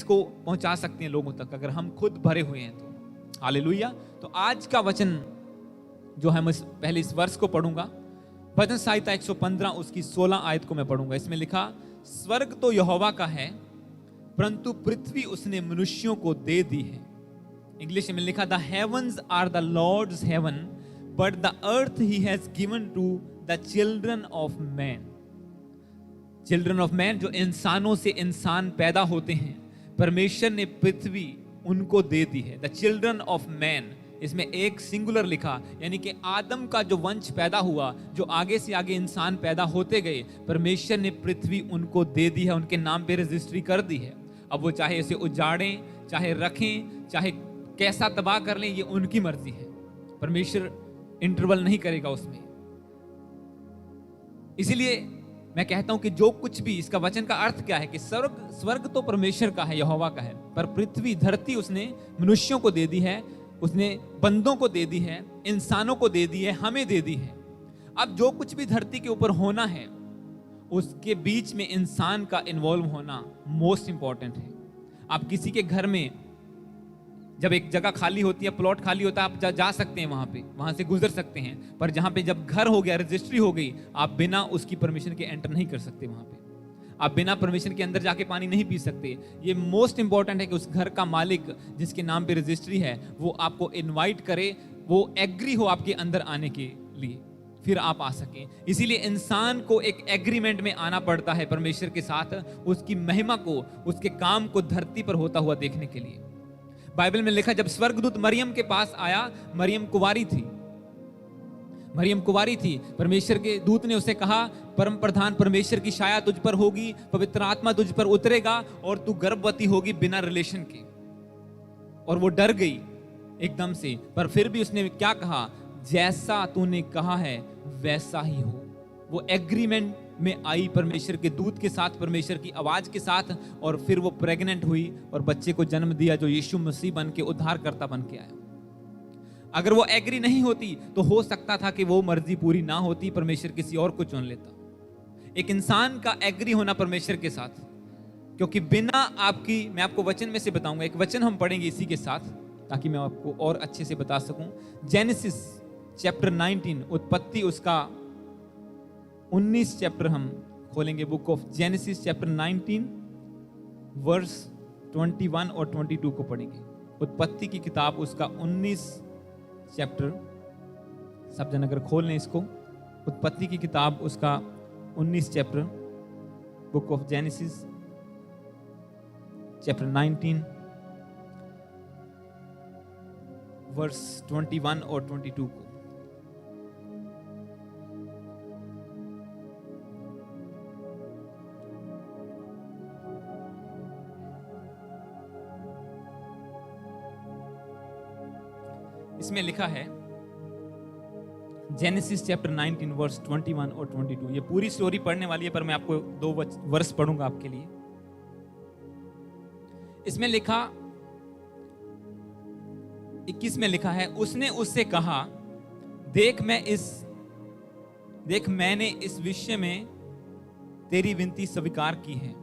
को पहुंचा सकते हैं लोगों तक, अगर हम खुद भरे हुए हैं तो। हालेलुया। तो आज का वचन जो है, मैं पहले इस वर्ष को पढ़ूंगा। भजन संहिता 115 उसकी 16 आयत को मैं पढ़ूंगा। इसमें लिखा, स्वर्ग तो यहोवा का है, परंतु पृथ्वी उसने मनुष्यों को दे दी है। इंग्लिश में लिखा, the heavens are the Lord's heaven, but the earth he has given to the children of man. Children of man, जो इंसानों से इंसान पैदा होते हैं, परमेश्वर ने पृथ्वी उनको दे दी है। द चिल्ड्रन ऑफ मैन, इसमें एक सिंगुलर लिखा, यानी कि आदम का जो वंश पैदा हुआ, जो आगे से आगे इंसान पैदा होते गए, परमेश्वर ने पृथ्वी उनको दे दी है, उनके नाम पे रजिस्ट्री कर दी है। अब वो चाहे इसे उजाड़ें, चाहे रखें, चाहे कैसा तबाह कर लें, ये उनकी मर्जी है। परमेश्वर इंटरवल नहीं करेगा उसमें। इसीलिए मैं कहता हूं कि जो कुछ भी, इसका वचन का अर्थ क्या है कि स्वर्ग तो परमेश्वर का है, यहोवा का है, पर पृथ्वी, धरती उसने मनुष्यों को दे दी है, उसने बंदों को दे दी है, इंसानों को दे दी है, हमें दे दी है। अब जो कुछ भी धरती के ऊपर होना है, उसके बीच में इंसान का इन्वॉल्व होना मोस्ट इंपॉर्टेंट है। आप किसी के घर में जब एक जगह खाली होती है, प्लॉट खाली होता है, आप जा सकते हैं वहां पे, वहां से गुजर सकते हैं, पर जहां पे जब घर हो गया, रजिस्ट्री हो गई, आप बिना उसकी परमिशन के एंटर नहीं कर सकते। वहां पे आप बिना परमिशन के अंदर जाके पानी नहीं पी सकते। ये मोस्ट इंपॉर्टेंट है कि उस घर का मालिक जिसके नाम पे रजिस्ट्री है, वो आपको इनवाइट करे, वो एग्री हो आपके अंदर आने के लिए, फिर आप आ सकें। इसीलिए इंसान को एक एग्रीमेंट में आना पड़ता है परमेश्वर के साथ, उसकी महिमा को, उसके काम को धरती पर होता हुआ देखने के लिए। बाइबल में लिखा, जब स्वर्गदूत मरियम के पास आया, मरियम कुंवारी थी, परमेश्वर के दूत ने उसे कहा, परम प्रधान परमेश्वर की छाया तुझ पर होगी, पवित्र आत्मा तुझ पर उतरेगा और तू गर्भवती होगी बिना रिलेशन के। और वो डर गई एकदम से, पर फिर भी उसने क्या कहा, जैसा तूने कहा है वैसा ही हो। वो एग्रीमेंट में आई परमेश्वर के दूत के साथ, परमेश्वर की आवाज के साथ, और फिर वो प्रेग्नेंट हुई और बच्चे को जन्म दिया, जो यीशु मसीह बन के उद्धारकर्ता बन के आया। अगर वो एग्री नहीं होती तो हो सकता था कि वो मर्जी पूरी ना होती, परमेश्वर किसी और को चुन लेता। एक इंसान का एग्री होना परमेश्वर के साथ, क्योंकि बिना आपकी, मैं आपको वचन में से बताऊंगा, एक वचन हम पढ़ेंगे इसी के साथ ताकि मैं आपको और अच्छे से बता सकूं। जेनेसिस चैप्टर 19, उत्पत्ति उसका 19 चैप्टर हम खोलेंगे। Book of Genesis chapter 19 verse 21 और 22 को पढ़ेंगे। उत्पत्ति की किताब उसका 19 चैप्टर, सब जन अगर खोल लें इसको, उत्पत्ति की किताब उसका 19 chapter, book of Genesis chapter 19 verse 21 और 22 को। इसमें लिखा है, जेनेसिस चैप्टर 19 वर्स 21 और 22। ये पूरी स्टोरी पढ़ने वाली है, पर मैं आपको 2 वर्स पढ़ूंगा आपके लिए। इसमें लिखा, 21 में लिखा है, उसने उससे कहा, देख मैंने इस विषय में तेरी विनती स्वीकार की है,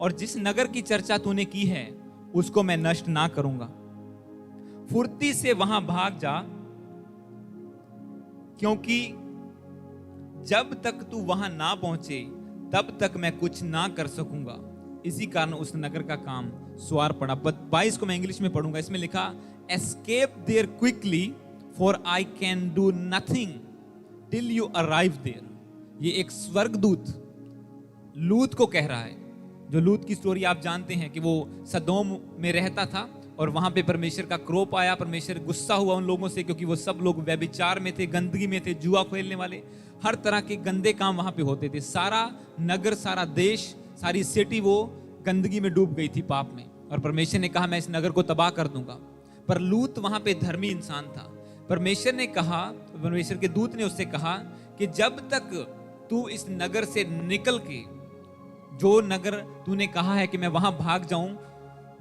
और जिस नगर की चर्चा तूने की है उसको मैं नष्ट ना करूंगा। फुर्ती से वहां भाग जा, क्योंकि जब तक तू वहां ना पहुंचे तब तक मैं कुछ ना कर सकूंगा। इसी कारण उस नगर का काम स्वार पड़ा। 22 को मैं इंग्लिश में पढ़ूंगा। इसमें लिखा, escape there quickly, for I can do nothing till you arrive there. ये एक स्वर्गदूत लूत को कह रहा है। जो लूत की स्टोरी आप जानते हैं कि वो सदोम में रहता था, और वहां पे परमेश्वर का क्रोप आया, परमेश्वर गुस्सा हुआ उन लोगों से, क्योंकि वो सब लोग व्यभिचार में थे, गंदगी में थे, जुआ खेलने वाले, हर तरह के गंदे काम वहां पे होते थे। सारा नगर, सारा देश, सारी सिटी वो गंदगी में डूब गई थी, पाप में। और परमेश्वर ने कहा, मैं इस नगर को तबाह कर दूंगा। पर लूत वहां पे धर्मी इंसान था। परमेश्वर ने कहा, परमेश्वर के दूत ने उससे कहा कि जब तक तू इस नगर से निकल के, जो नगर तूने कहा है कि मैं वहां भाग जाऊं,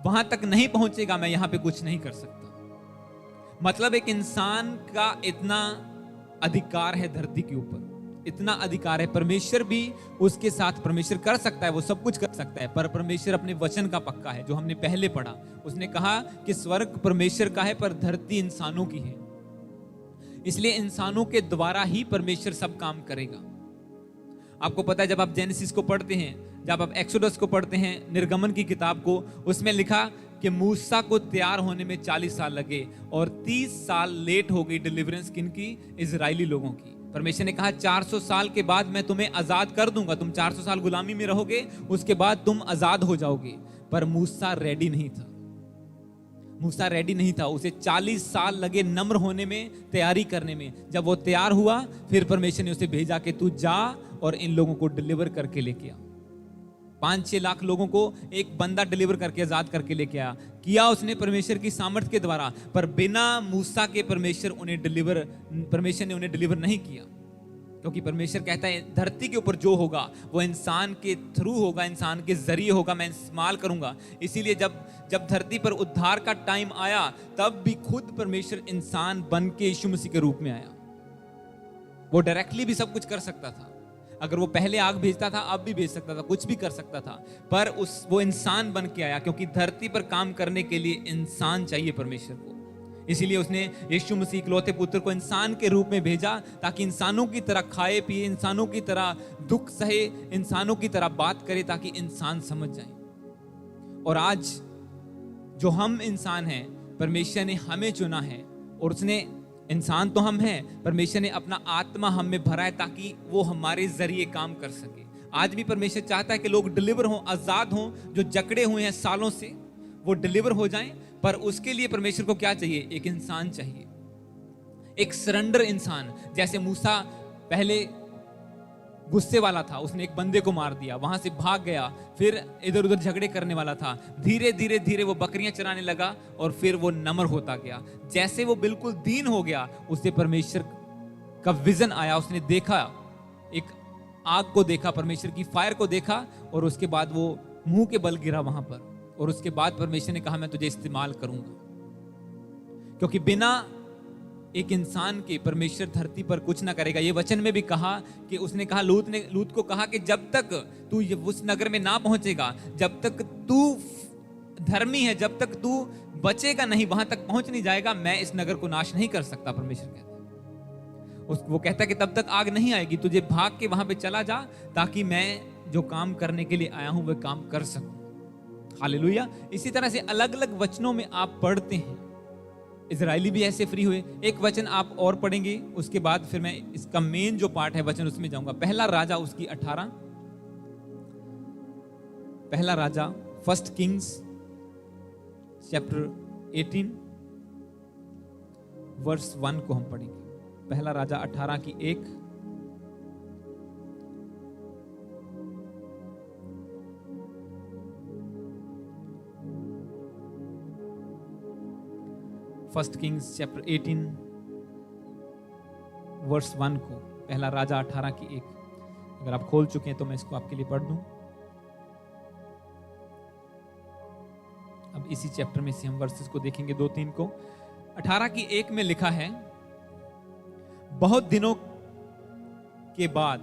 वहां तक नहीं पहुंचेगा, मैं यहां पे कुछ नहीं कर सकता। मतलब एक इंसान का इतना अधिकार है धरती के ऊपर, इतना अधिकार है। परमेश्वर भी उसके साथ, परमेश्वर कर सकता है, वो सब कुछ कर सकता है, पर परमेश्वर अपने वचन का पक्का है, जो हमने पहले पढ़ा। उसने कहा कि स्वर्ग परमेश्वर का है पर धरती इंसानों की है, इसलिए इंसानों के द्वारा ही परमेश्वर सब काम करेगा। आपको पता है, जब आप जेनेसिस को पढ़ते हैं, जब आप एक्सोडस को पढ़ते हैं, निर्गमन की किताब को, उसमें लिखा कि मूसा को तैयार होने में 40 साल लगे और 30 साल लेट हो गई डिलीवरेंस किनकी? इजरायली लोगों की। परमेश्वर ने कहा 400 साल के बाद मैं तुम्हें आजाद कर दूंगा, तुम 400 साल गुलामी में रहोगे, उसके बाद तुम आजाद हो जाओगे। पर मूसा रेडी नहीं था, मूसा रेडी नहीं था। उसे 40 साल लगे नम्र होने में, तैयारी करने में। जब वो तैयार हुआ, फिर परमेश्वर ने उसे भेजा कि तू जा और इन लोगों को डिलीवर करके लेके आ। 5-6 लाख लोगों को एक बंदा डिलीवर करके आजाद करके लेके आया। किया उसने परमेश्वर की सामर्थ्य के द्वारा, पर बिना मूसा के परमेश्वर ने उन्हें डिलीवर नहीं किया। क्योंकि परमेश्वर कहता है धरती के ऊपर जो होगा वो इंसान के थ्रू होगा, इंसान के जरिए होगा, मैं इस्तेमाल करूंगा। इसीलिए जब धरती पर उद्धार का टाइम आया, तब भी खुद परमेश्वर इंसान बन के यीशु मसीह के रूप में आया। वो डायरेक्टली भी सब कुछ कर सकता था, अगर वो पहले आग भेजता था, अब भी भेज सकता था, कुछ भी कर सकता था, पर वो इंसान बन के आया, क्योंकि धरती पर काम करने के लिए इंसान चाहिए परमेश्वर को। इसीलिए उसने यीशु मसीह इकलौते पुत्र को इंसान के रूप में भेजा, ताकि इंसानों की तरह खाए पिए, इंसानों की तरह दुख सहे, इंसानों की तरह बात करे, ताकि इंसान समझ जाए। और आज जो हम इंसान हैं, परमेश्वर ने हमें चुना है, और उसने, इंसान तो हम हैं, परमेश्वर ने अपना आत्मा हम में भरा है ताकि वो हमारे जरिए काम कर सके। आज भी परमेश्वर चाहता है कि लोग डिलीवर हों, आजाद हों, जो जकड़े हुए हैं सालों से वो डिलीवर हो जाएं। पर उसके लिए परमेश्वर को क्या चाहिए? एक इंसान चाहिए, एक सरेंडर इंसान। जैसे मूसा पहले गुस्से वाला था, उसने एक बंदे को मार दिया, वहां से भाग गया, फिर इधर उधर झगड़े करने वाला था। धीरे धीरे धीरे वो बकरियां चराने लगा और फिर वो नम्र होता गया। जैसे वो बिल्कुल दीन हो गया, उससे परमेश्वर का विजन आया। उसने देखा, एक आग को देखा, परमेश्वर की फायर को देखा, और उसके बाद वो मुंह के बल गिरा वहां पर। और उसके बाद परमेश्वर ने कहा मैं तुझे इस्तेमाल करूंगा, क्योंकि बिना एक इंसान के परमेश्वर धरती पर कुछ ना करेगा। ये वचन में भी कहा कि उसने कहा, लूत को कहा कि जब तक तू उस नगर में ना पहुंचेगा, जब तक तू धर्मी है, जब तक तू बचेगा नहीं, वहां तक पहुंच नहीं जाएगा, मैं इस नगर को नाश नहीं कर सकता। परमेश्वर कहता है, वो कहता है कि तब तक आग नहीं आएगी, तुझे भाग के वहां पे चला जा, ताकि मैं जो काम करने के लिए आया हूं वह काम कर सकूं। हालेलुया। इसी तरह से अलग अलग वचनों में आप पढ़ते हैं, इजरायली भी ऐसे फ्री हुए। एक वचन आप और पढ़ेंगे, उसके बाद फिर मैं इसका मेन जो पार्ट है वचन उसमें जाऊंगा। पहला राजा उसकी 18, पहला राजा फर्स्ट किंग्स चैप्टर 18 वर्स 1 को हम पढ़ेंगे। पहला राजा 18 की 1। फर्स्ट किंग्स चैप्टर 18 वर्स 1 को, पहला राजा 18 की 1। अगर आप खोल चुके हैं तो मैं इसको आपके लिए पढ़ दूं। अब इसी चैप्टर में से हम वर्सेस को देखेंगे, 2-3 को। 18 की 1 में लिखा है, बहुत दिनों के बाद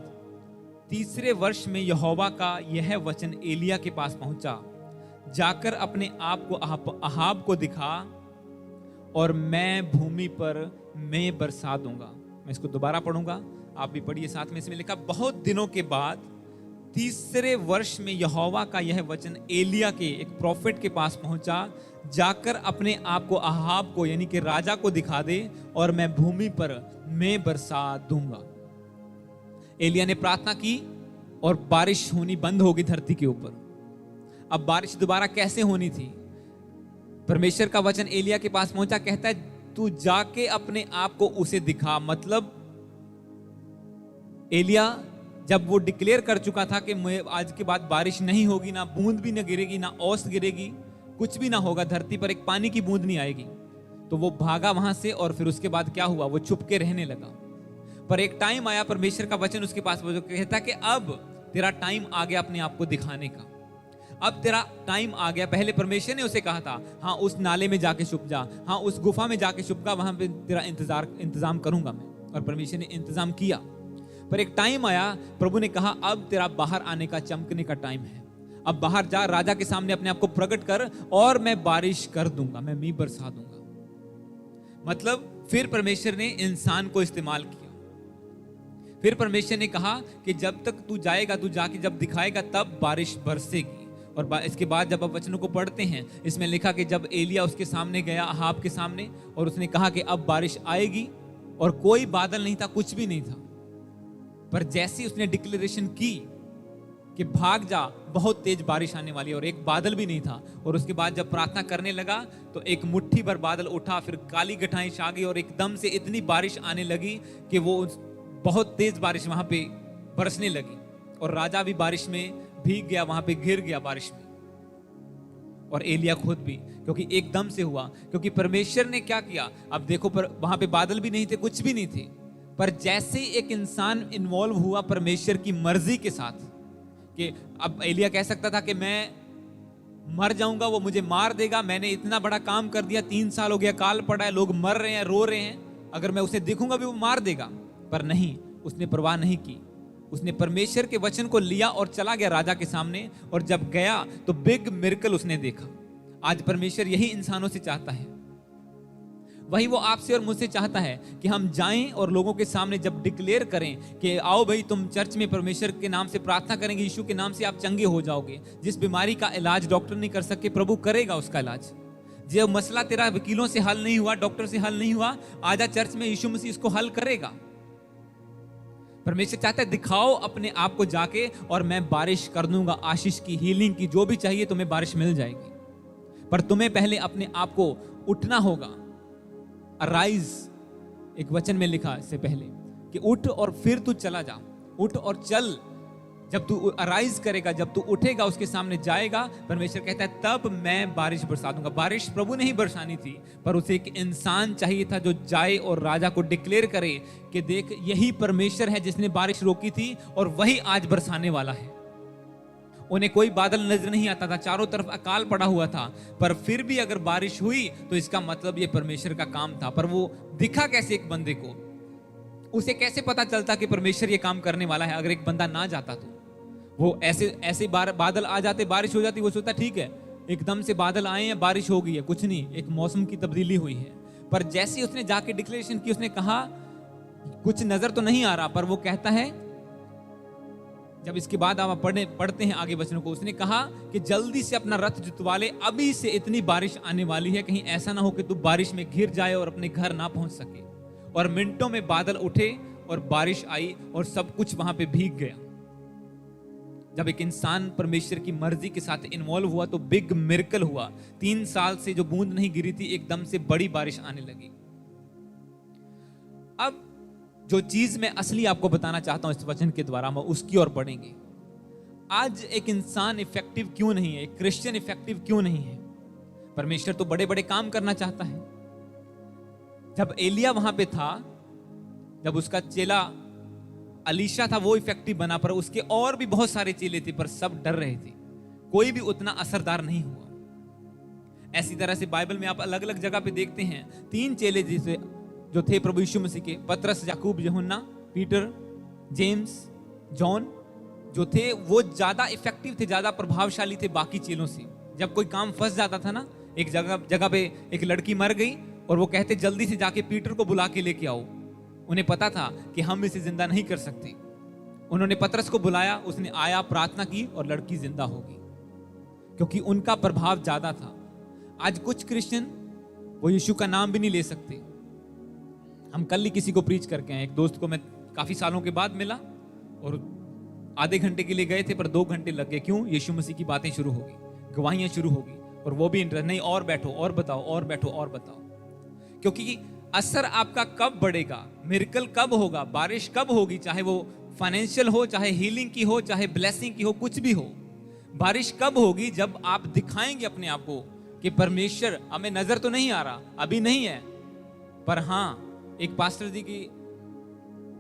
3रे वर्ष में यहोवा का यह वचन एलिया के पास पहुंचा, जाकर अपने आप को अहाब को दिखा और मैं भूमि पर मैं बरसा दूंगा। मैं इसको दोबारा पढ़ूंगा, आप भी पढ़िए साथ में। इसमें लिखा, बहुत दिनों के बाद 3रे वर्ष में यहोवा का यह वचन एलिया के, एक प्रॉफिट के पास पहुंचा, जाकर अपने आप को अहाब को यानी कि राजा को दिखा दे और मैं भूमि पर मैं बरसा दूंगा। एलिया ने प्रार्थना की और बारिश होनी बंद होगी धरती के ऊपर। अब बारिश दोबारा कैसे होनी थी? परमेश्वर का वचन एलिया के पास पहुंचा, कहता है तू जाके अपने आप को उसे दिखा। मतलब एलिया जब वो डिक्लेयर कर चुका था कि आज के बाद बारिश नहीं होगी, ना बूंद भी ना गिरेगी, ना औस गिरेगी, कुछ भी ना होगा, धरती पर एक पानी की बूंद नहीं आएगी, तो वो भागा वहां से। और फिर उसके बाद क्या हुआ? वो छुप के रहने लगा। पर एक टाइम आया, परमेश्वर का वचन उसके पास वो कहता कि अब तेरा टाइम आ गया अपने आप को दिखाने का, अब तेरा टाइम आ गया। पहले परमेश्वर ने उसे कहा था, हाँ उस नाले में जाके छुप जा, हाँ उस गुफा में जाके छुप जा, वहां पे तेरा इंतजाम करूंगा मैं। और परमेश्वर ने इंतजाम किया। पर एक टाइम आया, प्रभु ने कहा अब तेरा बाहर आने का, चमकने का टाइम है। अब बाहर जा, राजा के सामने अपने आप को प्रकट कर और मैं बारिश कर दूंगा, मैं मींह बरसा दूंगा। मतलब फिर परमेश्वर ने इंसान को इस्तेमाल किया। फिर परमेश्वर ने कहा कि जब तक तू जाएगा, तू जाके जब दिखाएगा तब बारिश बरसेगी। और इसके बाद जब आप वचनों को पढ़ते हैं, इसमें लिखा कि जब एलिया उसके सामने गया, अहाब के सामने, और उसने कहा कि अब बारिश आएगी, और कोई बादल नहीं था, कुछ भी नहीं था। पर जैसे ही उसने डिक्लेरेशन की कि भाग जा, बहुत तेज बारिश आने वाली है, और एक बादल भी नहीं था, और उसके बाद जब प्रार्थना करने लगा तो एक मुट्ठी भर बादल उठा, फिर काली घटाएं छा गई, और एकदम से इतनी बारिश आने लगी कि वो बहुत तेज बारिश वहां पे बरसने लगी, और राजा भी बारिश में भीग गया, वहां पे घिर गया बारिश में, और एलिया खुद भी, क्योंकि एकदम से हुआ। क्योंकि परमेश्वर ने क्या किया, अब देखो, पर वहां पे बादल भी नहीं थे, कुछ भी नहीं थे, पर जैसे एक इंसान इन्वॉल्व हुआ परमेश्वर की मर्जी के साथ, कि अब एलिया कह सकता था कि मैं मर जाऊंगा, वो मुझे मार देगा, मैंने इतना बड़ा काम कर दिया, 3 साल हो गया, काल पड़ा है, लोग मर रहे हैं, रो रहे हैं, अगर मैं उसे देखूंगा भी वो मार देगा। पर नहीं, उसने परवाह नहीं की। उसने परमेश्वर के वचन को लिया और चला गया राजा के सामने, और जब गया तो बिग मिरेकल उसने देखा। आज परमेश्वर यही इंसानों से चाहता है, वही वो आपसे और मुझसे चाहता है कि हम जाएं और लोगों के सामने जब डिक्लेयर करें कि आओ भाई, तुम चर्च में परमेश्वर के नाम से प्रार्थना करेंगे, यीशु के नाम से आप चंगे हो जाओगे। जिस बीमारी का इलाज डॉक्टर नहीं कर सके, प्रभु करेगा उसका इलाज। जो मसला तेरा वकीलों से हल नहीं हुआ, डॉक्टर से हल नहीं हुआ, आजा चर्च में, यीशु मसीह इसको हल करेगा। परमेश्वर चाहता है दिखाओ अपने आप को जाके, और मैं बारिश कर दूंगा, आशीष की, हीलिंग की, जो भी चाहिए तुम्हें बारिश मिल जाएगी। पर तुम्हें पहले अपने आप को उठना होगा। अराइज, एक वचन में लिखा इससे पहले कि उठ और फिर तू चला जा, उठ और चल। जब तू अराइज करेगा, जब तू उठेगा, उसके सामने जाएगा, परमेश्वर कहता है तब मैं बारिश बरसा दूंगा। बारिश प्रभु ने ही बरसानी थी, पर उसे एक इंसान चाहिए था जो जाए और राजा को डिक्लेयर करे कि देख, यही परमेश्वर है जिसने बारिश रोकी थी, और वही आज बरसाने वाला है। उन्हें कोई बादल नजर नहीं आता था, चारों तरफ अकाल पड़ा हुआ था, पर फिर भी अगर बारिश हुई तो इसका मतलब ये परमेश्वर का काम था। पर वो दिखा कैसे एक बंदे को? उसे कैसे पता चलता कि परमेश्वर ये काम करने वाला है? अगर एक बंदा ना जाता तो वो ऐसे बादल आ जाते, बारिश हो जाती, वो सोचता ठीक है, एकदम से बादल आए हैं, बारिश हो गई है, कुछ नहीं, एक मौसम की तब्दीली हुई है। पर जैसे उसने जाके डिक्लेरेशन की, उसने कहा कुछ नजर तो नहीं आ रहा, पर वो कहता है, जब इसके बाद आप पढ़ते हैं आगे वचनों को, उसने कहा कि जल्दी से अपना रथ जुतवा ले, अभी से इतनी बारिश आने वाली है, कहीं ऐसा ना हो कि तू बारिश में घिर जाए और अपने घर ना पहुंच सके। और मिनटों में बादल उठे और बारिश आई और सब कुछ वहां पे भीग गया। जब एक इंसान परमेश्वर की मर्जी के साथ इन्वॉल्व हुआ तो बिग मिरेकल हुआ। 3 साल से जो बूंद नहीं गिरी थी, एकदम से बड़ी बारिश आने लगी। अब जो चीज मैं असली आपको बताना चाहता हूं इस वचन के द्वारा, हम उसकी ओर बढ़ेंगे। आज एक इंसान इफेक्टिव क्यों नहीं है, एक क्रिश्चियन इफेक्टिव क्यों नहीं है? परमेश्वर तो बड़े बड़े काम करना चाहता है। जब एलिया वहां पे था, जब उसका चेला अलीशा था वो इफेक्टिव बना, पर उसके और भी बहुत सारे चेले थे, पर सब डर रहे थे, कोई भी उतना असरदार नहीं हुआ। ऐसी तरह से बाइबल में आप अलग अलग जगह पे देखते हैं, 3 चेले जैसे जो थे प्रभु यीशु मसीह के, पतरस, याकूब, यूहन्ना, पीटर, जेम्स, जॉन, जो थे वो ज्यादा इफेक्टिव थे, ज्यादा प्रभावशाली थे बाकी चेलों से। जब कोई काम फंस जाता था ना, एक जगह पे एक लड़की मर गई और वो कहते जल्दी से जाके पीटर को बुला के लेके आओ। उन्हें पता था कि हम इसे जिंदा नहीं कर सकते। उन्होंने पतरस को बुलाया, उसने आया, प्रार्थना की और लड़की जिंदा हो गई, क्योंकि उनका प्रभाव ज्यादा था। आज कुछ क्रिश्चियन वो यीशु का नाम भी नहीं ले सकते। हम कल ही किसी को प्रीच करके आए, एक दोस्त को मैं काफी सालों के बाद मिला और आधे घंटे के लिए गए थे, पर 2 घंटे लग गए। क्यों? यीशु मसीह की बातें शुरू हो गई, गवाहियां शुरू हो गई, और वो भी इंटरेस्ट नहीं, और बैठो और बताओ, और बैठो और बताओ। क्योंकि असर आपका कब बढ़ेगा, मिरेकल कब होगा, बारिश कब होगी, चाहे वो फाइनेंशियल हो, चाहे हीलिंग की हो, चाहे ब्लेसिंग की हो, कुछ भी हो, बारिश कब होगी? जब आप दिखाएंगे अपने आप को कि परमेश्वर, हमें नजर तो नहीं आ रहा, अभी नहीं है, पर हाँ, एक पास्टर जी की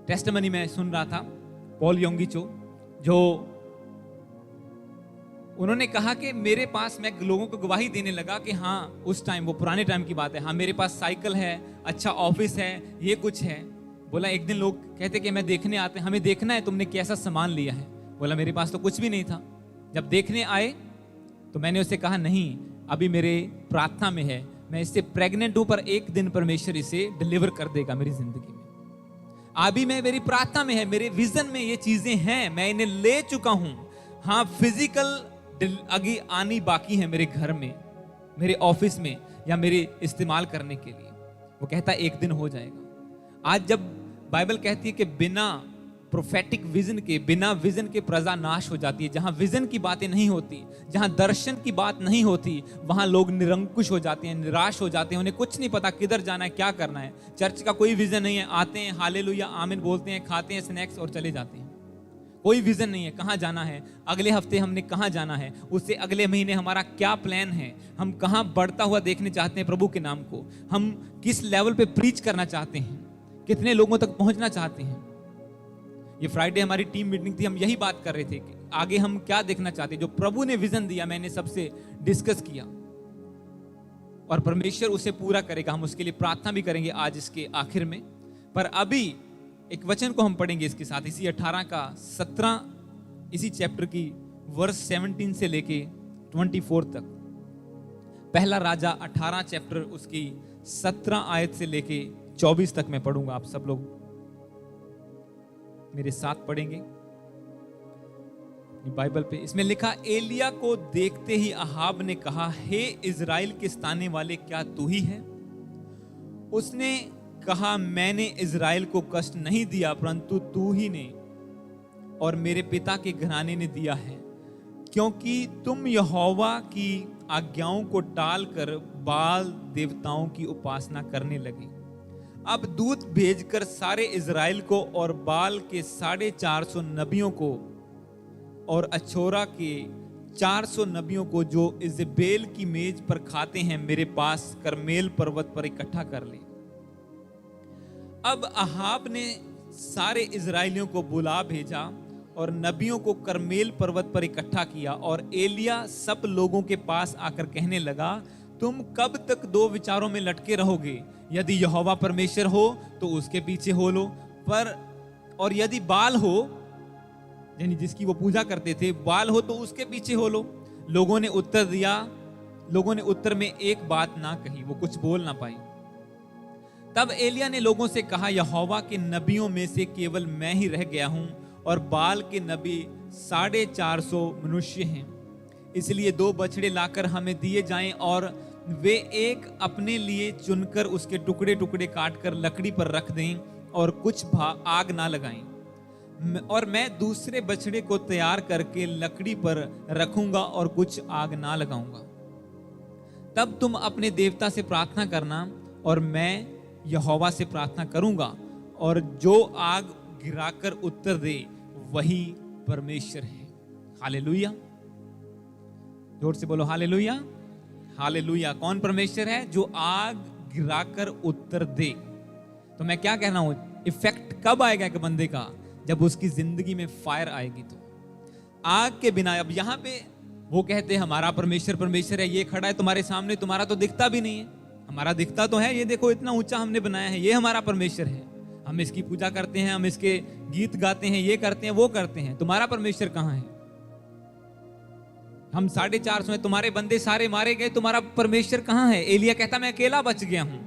टेस्टिमनी में सुन रहा था, पॉल योंगिचो, जो उन्होंने कहा कि मेरे पास, मैं लोगों को गवाही देने लगा कि हाँ, उस टाइम, वो पुराने टाइम की बात है, हाँ मेरे पास साइकिल है, अच्छा ऑफिस है, ये कुछ है। बोला एक दिन लोग कहते कि मैं देखने आते हैं, हमें देखना है तुमने कैसा सामान लिया है। बोला मेरे पास तो कुछ भी नहीं था। जब देखने आए तो मैंने उससे कहा नहीं, अभी मेरे प्रार्थना में है, मैं इससे प्रेग्नेंट हूं, पर एक दिन परमेश्वर इसे डिलीवर कर देगा मेरी जिंदगी में। अभी मैं मेरी प्रार्थना में है, मेरे विजन में ये चीजें हैं, मैं इन्हें ले चुका हूं। हाँ, फिजिकल आगे आनी बाकी है मेरे घर में, मेरे ऑफिस में, या मेरे इस्तेमाल करने के लिए। वो कहता है एक दिन हो जाएगा। आज जब बाइबल कहती है कि बिना प्रोफेटिक विजन के, बिना विजन के प्रजा नाश हो जाती है, जहां विजन की बातें नहीं होती, जहां दर्शन की बात नहीं होती, वहां लोग निरंकुश हो जाते हैं, निराश हो जाते हैं, उन्हें कुछ नहीं पता किधर जाना है, क्या करना है। चर्च का कोई विजन नहीं है, आते हैं, हालेलुया आमीन बोलते हैं, खाते हैं स्नैक्स और चले जाते हैं। कोई विजन नहीं है, कहां जाना है, अगले हफ्ते हमने कहां जाना है, उससे अगले महीने हमारा क्या प्लान है, हम कहां बढ़ता हुआ देखने चाहते हैं प्रभु के नाम को, हम किस लेवल पे प्रीच करना चाहते हैं, कितने लोगों तक पहुंचना चाहते हैं। ये फ्राइडे हमारी टीम मीटिंग थी, हम यही बात कर रहे थे कि आगे हम क्या देखना चाहते हैं। जो प्रभु ने विजन दिया, मैंने सबसे डिस्कस किया, और परमेश्वर उसे पूरा करेगा। हम उसके लिए प्रार्थना भी करेंगे आज इसके आखिर में। पर अभी एक वचन को हम पढ़ेंगे इसके साथ, इसी 18 का 17, इसी चैप्टर की वर्स 17 से लेके 24 तक। पहला राजा 18 चैप्टर उसकी 17 आयत से लेके 24 तक मैं पढ़ूंगा। आप सब लोग मेरे साथ पढ़ेंगे बाइबल पे। इसमें लिखा, एलिया को देखते ही अहाब ने कहा, हे इजराइल के सताने वाले, क्या तू ही है? उसने कहा, मैंने इजराइल को कष्ट नहीं दिया, परंतु तू ही ने और मेरे पिता के घराने ने दिया है, क्योंकि तुम यहोवा की आज्ञाओं को टालकर बाल देवताओं की उपासना करने लगे। अब दूत भेजकर सारे इजराइल को और बाल के 450 नबियों को और अछोरा के 400 नबियों को, जो इजेबेल की मेज पर खाते हैं, मेरे पास करमेल पर्वत पर इकट्ठा कर ले। अब अहाब ने सारे इजराइलियों को बुला भेजा और नबियों को करमेल पर्वत पर इकट्ठा किया, और एलिया सब लोगों के पास आकर कहने लगा, तुम कब तक दो विचारों में लटके रहोगे? यदि यहोवा परमेश्वर हो तो उसके पीछे हो लो, और यदि बाल हो, यानी जिसकी वो पूजा करते थे, बाल हो तो उसके पीछे हो लो। लोगों ने उत्तर दिया, लोगों ने उत्तर में एक बात ना कही, वो कुछ बोल ना पाई। तब एलिया ने लोगों से कहा, यहोवा के नबियों में से केवल मैं ही रह गया हूं, और बाल के नबी 450 मनुष्य हैं। इसलिए 2 बछड़े लाकर हमें दिए जाएं, और वे एक अपने लिए चुनकर उसके टुकड़े टुकड़े काटकर लकड़ी पर रख दें, और कुछ आग ना लगाएं। और मैं दूसरे बछड़े को तैयार करके लकड़ी पर रखूंगा और कुछ आग ना लगाऊंगा। तब तुम अपने देवता से प्रार्थना करना, और मैं यहोवा से प्रार्थना करूंगा, और जो आग गिराकर उत्तर दे वही परमेश्वर है। हालेलुया, जोर से बोलो हालेलुया। हालेलुया। कौन परमेश्वर है? जो आग गिराकर उत्तर दे। तो मैं क्या कहना हूं, इफेक्ट कब आएगा एक बंदे का? जब उसकी जिंदगी में फायर आएगी। तो आग के बिना, अब यहां पे वो कहते हैं हमारा परमेश्वर परमेश्वर है, ये खड़ा है तुम्हारे सामने, तुम्हारा तो दिखता भी नहीं है। हमारा दिखता तो है, ये देखो इतना ऊंचा हमने बनाया है, ये हमारा परमेश्वर है, हम इसकी पूजा करते हैं, हम इसके गीत गाते हैं, ये करते हैं, वो करते हैं। तुम्हारा परमेश्वर कहां है? हम 450 में, तुम्हारे बंदे सारे मारे गए, तुम्हारा परमेश्वर कहां है? एलिया कहता मैं अकेला बच गया हूं,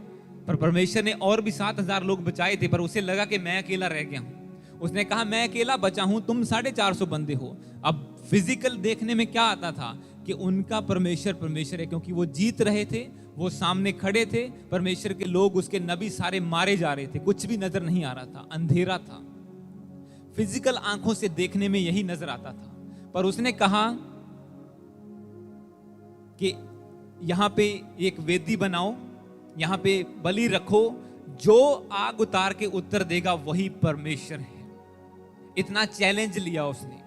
पर परमेश्वर ने और भी 7000 लोग बचाए थे, पर उसे लगा कि मैं अकेला रह गया हूं। उसने कहा मैं अकेला बचा हूं, तुम 450 बंदे हो। अब फिजिकल देखने में क्या आता था कि उनका परमेश्वर परमेश्वर है, क्योंकि वो जीत रहे थे, वो सामने खड़े थे, परमेश्वर के लोग, उसके नबी सारे मारे जा रहे थे, कुछ भी नजर नहीं आ रहा था, अंधेरा था। फिजिकल आंखों से देखने में यही नजर आता था। पर उसने कहा कि यहां पे एक वेदी बनाओ, यहां पे बलि रखो, जो आग उतार के उत्तर देगा वही परमेश्वर है। इतना चैलेंज लिया उसने,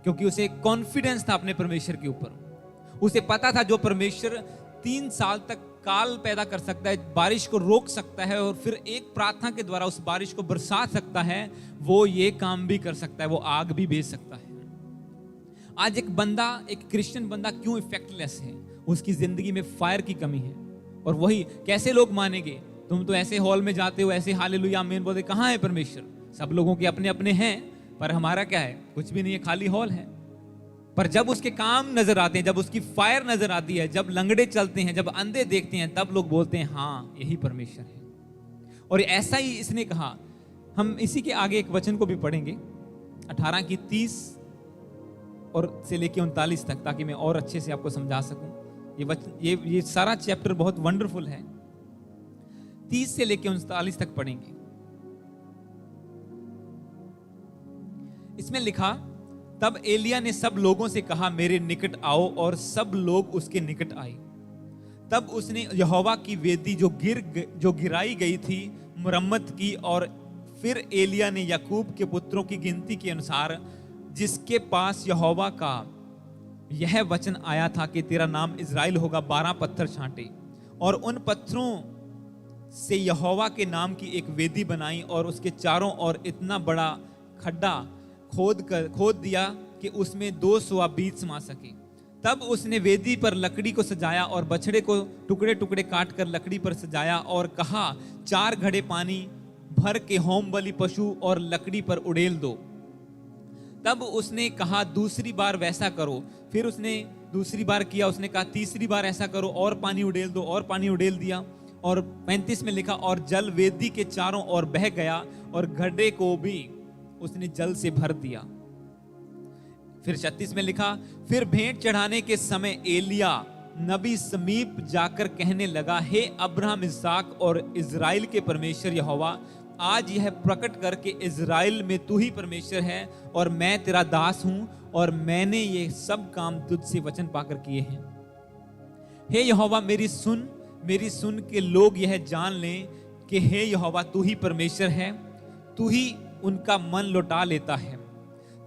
क्योंकि उसे कॉन्फिडेंस था अपने परमेश्वर के ऊपर। उसे पता था जो परमेश्वर 3 साल तक काल पैदा कर सकता है, बारिश को रोक सकता है, और फिर एक प्रार्थना के द्वारा उस बारिश को बरसा सकता है, वो ये काम भी कर सकता है, वो आग भी भेज सकता है। आज एक बंदा, एक क्रिश्चियन बंदा क्यों इफेक्टलेस है? उसकी जिंदगी में फायर की कमी है। और वही कैसे लोग मानेंगे तुम तो ऐसे हॉल में जाते हो, ऐसे हालेलुया आमीन बोलते, कहाँ है परमेश्वर? सब लोगों के अपने अपने हैं, पर हमारा क्या है? कुछ भी नहीं है, खाली हॉल है। पर जब उसके काम नजर आते हैं, जब उसकी फायर नजर आती है, जब लंगड़े चलते हैं, जब अंधे देखते हैं, तब लोग बोलते हैं हाँ यही परमेश्वर है। और ऐसा ही इसने कहा। हम इसी के आगे एक वचन को भी पढ़ेंगे, 18 की 30 और से लेके 39 तक, ताकि मैं और अच्छे से आपको समझा सकूं। ये सारा चैप्टर बहुत वंडरफुल है। 30 से लेके 39 तक पढ़ेंगे। इसमें लिखा, तब एलिया ने सब लोगों से कहा, मेरे निकट आओ, और सब लोग उसके निकट आए। तब उसने यहोवा की वेदी जो गिराई गई थी मुरम्मत की, और फिर एलिया ने याकूब के पुत्रों की गिनती के अनुसार, जिसके पास यहोवा का यह वचन आया था कि तेरा नाम इज़राइल होगा, 12 पत्थर छांटे, और उन पत्थरों से यहोवा के नाम की एक वेदी बनाई, और उसके चारों ओर इतना बड़ा खड्डा खोद दिया कि उसमें 2 सुआ बीज समा सके। तब उसने वेदी पर लकड़ी को सजाया और बछड़े को टुकड़े टुकड़े काट कर लकड़ी पर सजाया, और कहा, 4 घड़े पानी भर के होम बलि पशु और लकड़ी पर उड़ेल दो। तब उसने कहा, दूसरी बार वैसा करो। फिर उसने दूसरी बार किया। उसने कहा, तीसरी बार ऐसा करो, और पानी उड़ेल दो, और पानी उड़ेल दिया। और 35 में लिखा, और जल वेदी के चारों ओर बह गया, और घड़े को भी उसने जल से भर दिया। फिर 36 में लिखा, फिर भेंट चढ़ाने के समय एलिया नबी समीप जाकर कहने लगा, हे अब्राहम, इसहाक और इज़राइल के परमेश्वर यहोवा, आज यह प्रकट करके इज़राइल में तू ही परमेश्वर है, और मैं तेरा दास हूं, और मैंने ये सब काम तुझसे वचन पाकर किए हैं। हे यहोवा, मेरी सुन के लोग यह जान लें कि हे यहोवा, तू ही परमेश्वर है, तू ही उनका मन लौटा लेता है।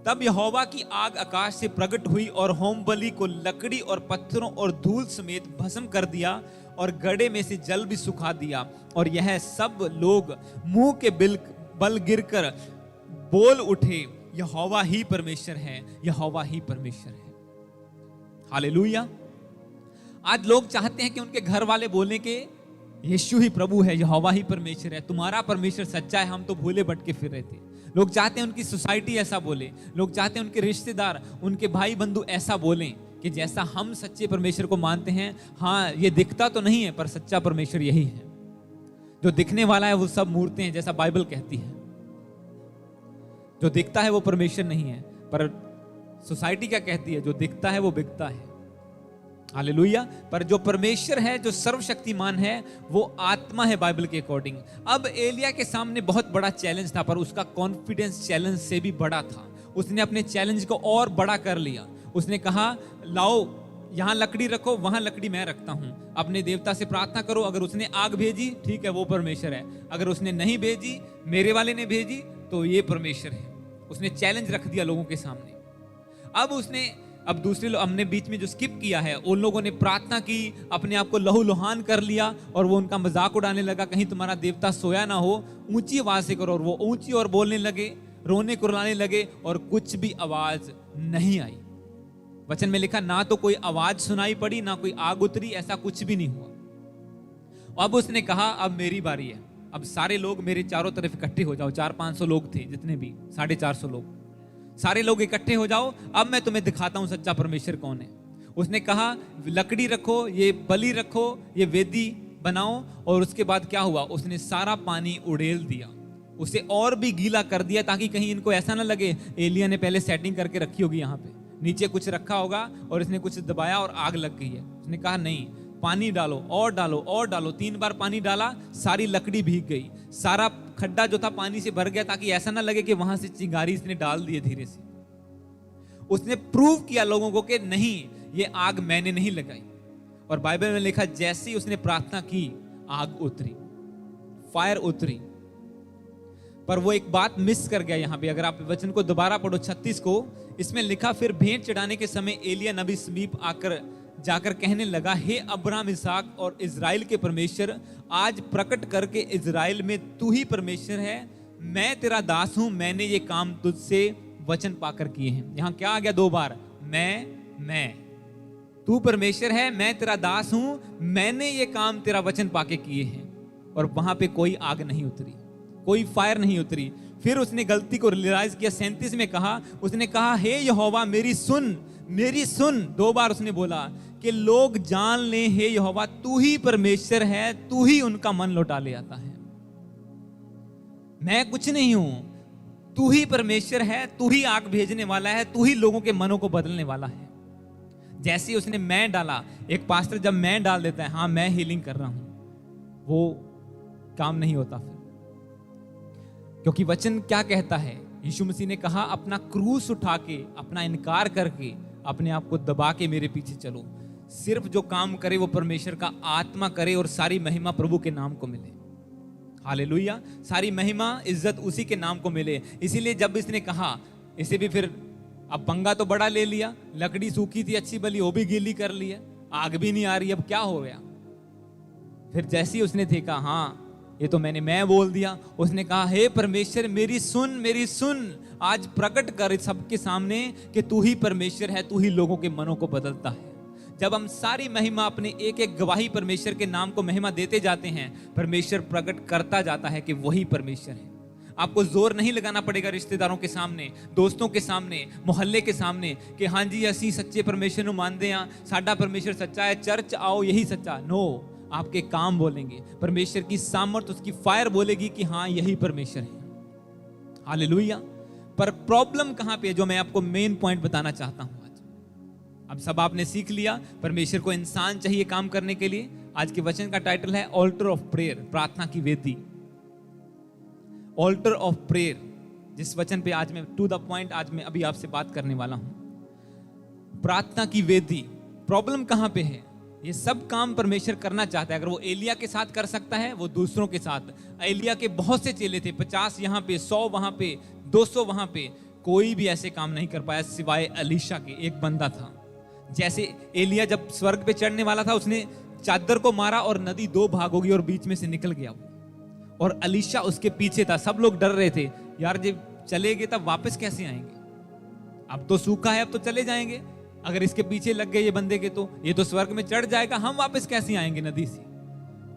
तब यहोवा की आग आकाश से प्रकट हुई, और होम बलि को लकड़ी और पत्थरों और धूल समेत भस्म कर दिया, और गड्ढे में से जल भी सुखा दिया। और यह सब लोग मुंह के बल गिरकर बोल उठे, यहोवा ही परमेश्वर है, यहोवा ही परमेश्वर है। हालेलुया। आज लोग चाहते हैं कि उनके घर वाले बोलें कि यीशु ही प्रभु है, यहोवा ही परमेश्वर है, तुम्हारा परमेश्वर सच्चा है, हम तो भूले भटके फिर रहे थे। लोग चाहते हैं उनकी सोसाइटी ऐसा बोले, लोग चाहते हैं उनके रिश्तेदार, उनके भाई बंधु ऐसा बोलें कि जैसा हम सच्चे परमेश्वर को मानते हैं। हाँ, ये दिखता तो नहीं है, पर सच्चा परमेश्वर यही है। जो दिखने वाला है वो सब मूर्तें हैं, जैसा बाइबल कहती है। जो दिखता है वो परमेश्वर नहीं है, पर सोसाइटी क्या कहती है? जो दिखता है वो बिकता है। हालेलुया। पर जो परमेश्वर है, जो सर्वशक्तिमान है, वो आत्मा है बाइबल के अकॉर्डिंग। अब एलिया के सामने बहुत बड़ा चैलेंज था, पर उसका कॉन्फिडेंस चैलेंज से भी बड़ा था। उसने अपने चैलेंज को और बड़ा कर लिया। उसने कहा, लाओ यहाँ लकड़ी रखो, वहां लकड़ी मैं रखता हूं, अपने देवता से प्रार्थना करो। अगर उसने आग भेजी, ठीक है, वो परमेश्वर है। अगर उसने नहीं भेजी, मेरे वाले ने भेजी, तो ये परमेश्वर है। उसने चैलेंज रख दिया लोगों के सामने। अब दूसरे लोग हमने बीच में जो स्किप किया है, उन लोगों ने प्रार्थना की, अपने आप को लहूलुहान कर लिया, और वो उनका मजाक उड़ाने लगा, कहीं तुम्हारा देवता सोया ना हो, ऊंची आवाज से करो। और वो ऊंची और बोलने लगे, रोने कुर्लाने लगे, और कुछ भी आवाज नहीं आई। वचन में लिखा, ना तो कोई आवाज सुनाई पड़ी, ना कोई आग उतरी, ऐसा कुछ भी नहीं हुआ। अब उसने कहा, अब मेरी बारी है। अब सारे लोग मेरे चारों तरफ इकट्ठे हो जाओ। 400-500 लोग थे, जितने भी 450 लोग, सारे लोग इकट्ठे हो जाओ। अब मैं तुम्हें दिखाता हूं सच्चा परमेश्वर कौन है। उसने कहा, लकड़ी रखो, ये बलि रखो, ये वेदी बनाओ। और उसके बाद क्या हुआ? उसने सारा पानी उड़ेल दिया, उसे और भी गीला कर दिया, ताकि कहीं इनको ऐसा ना लगे एलिया ने पहले सेटिंग करके रखी होगी, यहाँ पे नीचे कुछ रखा होगा और इसने कुछ दबाया और आग लग गई है। उसने कहा, नहीं, पानी डालो, और डालो, और डालो। 3 बार पानी डाला, सारी लकड़ी भीग गई, सारा खड्डा जो था पानी से भर गया, ताकि ऐसा ना लगे कि वहां से चिंगारी इसने डाल दी धीरे से। उसने प्रूव किया लोगों को कि नहीं, ये आग मैंने नहीं लगाई। और बाइबल में लिखा, जैसे ही उसने प्रार्थना की, आग उतरी, फायर उतरी। पर वो एक बात मिस कर गया यहाँ पे। अगर आप वचन को दोबारा पढ़ो 36 को, इसमें लिखा, फिर भेंट चढ़ाने के समय एलिया नबी समीप जाकर कहने लगा, हे अब्राहम, इसहाक और इज़राइल के परमेश्वर, आज प्रकट करके इज़राइल में तू ही परमेश्वर है। मैं तेरा दास हूं, मैंने ये काम तुझसे वचन पाकर किए हैं। यहां क्या आ गया 2 बार? मैं। तू परमेश्वर है, मैं तेरा दास हूं, मैंने ये काम तेरा वचन पाके किए हैं। और वहां पे कोई आग नहीं उतरी, कोई फायर नहीं उतरी। फिर उसने गलती को रियलाइज किया, 37 में कहा, उसने कहा, हे यहोवा मेरी सुन, मेरी सुन। 2 बार उसने बोला कि लोग जान ले, हे यहोवा तू ही परमेश्वर है, तू ही उनका मन लौटा ले आता है, मैं कुछ नहीं हूं, तू ही परमेश्वर है, तू ही आग भेजने वाला है, तू ही लोगों के मनों को बदलने वाला है। जैसे ही उसने मैं डाला, एक पास्टर जब मैं डाल देता है, हाँ मैं हीलिंग कर रहा हूं, वो काम नहीं होता फिर, क्योंकि वचन क्या कहता है? यीशु मसीह ने कहा, अपना क्रूस उठा के, अपना इनकार करके, अपने आप को दबा के मेरे पीछे चलो। सिर्फ जो काम करे वो परमेश्वर का आत्मा करे और सारी महिमा प्रभु के नाम को मिले। हालेलुया, सारी महिमा इज्जत उसी के नाम को मिले। इसीलिए जब इसने कहा, इसे भी फिर अब पंगा तो बड़ा ले लिया, लकड़ी सूखी थी अच्छी भली, वो भी गीली कर लिया, आग भी नहीं आ रही, अब क्या हो गया? फिर जैसे ही उसने देखा, हाँ ये तो मैं बोल दिया, उसने कहा, हे परमेश्वर मेरी सुन, मेरी सुन, आज प्रकट कर सबके सामने कि तू ही परमेश्वर है, तू ही लोगों के मनों को बदलता है। जब हम सारी महिमा, अपने एक एक गवाही परमेश्वर के नाम को महिमा देते जाते हैं, परमेश्वर प्रकट करता जाता है कि वही परमेश्वर है। आपको जोर नहीं लगाना पड़ेगा रिश्तेदारों के सामने, दोस्तों के सामने, मोहल्ले के सामने कि हाँ जी असी सच्चे परमेश्वर ਨੂੰ ਮੰਨਦੇ ਹਾਂ, साडा परमेश्वर सच्चा है, चर्च आओ यही सच्चा। नो, आपके काम बोलेंगे, परमेश्वर की सामर्थ, उसकी फायर बोलेगी कि हाँ यही परमेश्वर है। हालेलुया। पर प्रॉब्लम कहां पे है, जो मैं आपको मेन पॉइंट बताना चाहता हूं आज। अब सब आपने सीख लिया, परमेश्वर को इंसान चाहिए काम करने के लिए। आज के वचन का टाइटल है ऑल्टर ऑफ प्रेयर, प्रार्थना की वेदी। ऑल्टर ऑफ प्रेयर, जिस वचन पे आज मैं टू द पॉइंट आज मैं अभी आपसे बात करने वाला हूं। प्रार्थना की वेदी। प्रॉब्लम कहां पे है? ये सब काम परमेश्वर करना चाहता है। अगर वो एलिया के साथ कर सकता है, वो दूसरों के साथ। एलिया के बहुत से चेले थे, 50 यहां पे, 100 वहां पे, 200 वहां पे, कोई भी ऐसे काम नहीं कर पाया सिवाय एलीशा के। एक बंदा था, जैसे एलिया जब स्वर्ग पे चढ़ने वाला था, उसने चादर को मारा और नदी 2 भाग हो गई और बीच में से निकल गया वो, और एलीशा उसके पीछे था। सब लोग डर रहे थे, यार जब चले गए तब वापस कैसे आएंगे? अब तो सूखा है, अब तो चले जाएंगे, अगर इसके पीछे लग गए ये बंदे के तो ये तो स्वर्ग में चढ़ जाएगा, हम वापस कैसे आएंगे नदी से?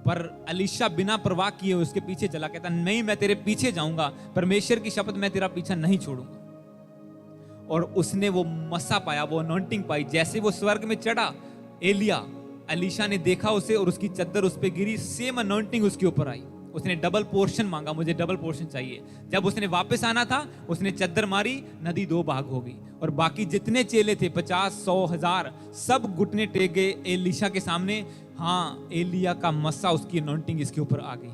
पर एलीशा बिना परवाह किए उसके पीछे चला, कहता नहीं मैं तेरे पीछे जाऊंगा, परमेश्वर की शपथ मैं तेरा पीछा नहीं छोड़ूंगा। और उसने वो मसा पाया, वो अनॉइंटिंग पाई। जैसे वो स्वर्ग में चढ़ा एलिया, एलीशा ने देखा उसे और उसकी चद्दर उस पर गिरी, सेम अनॉइंटिंग उसके ऊपर आई। उसने डबल पोर्शन मांगा, मुझे डबल पोर्शन चाहिए। जब उसने वापस आना था, उसने चद्दर मारी, नदी 2 भाग हो गई, और बाकी जितने चेले थे 50, 100, 1000, सब घुटने टेक गए एलीशा के सामने। हाँ, एलिया का मस्सा, उसकी अनॉइंटिंग इसके ऊपर आ गई।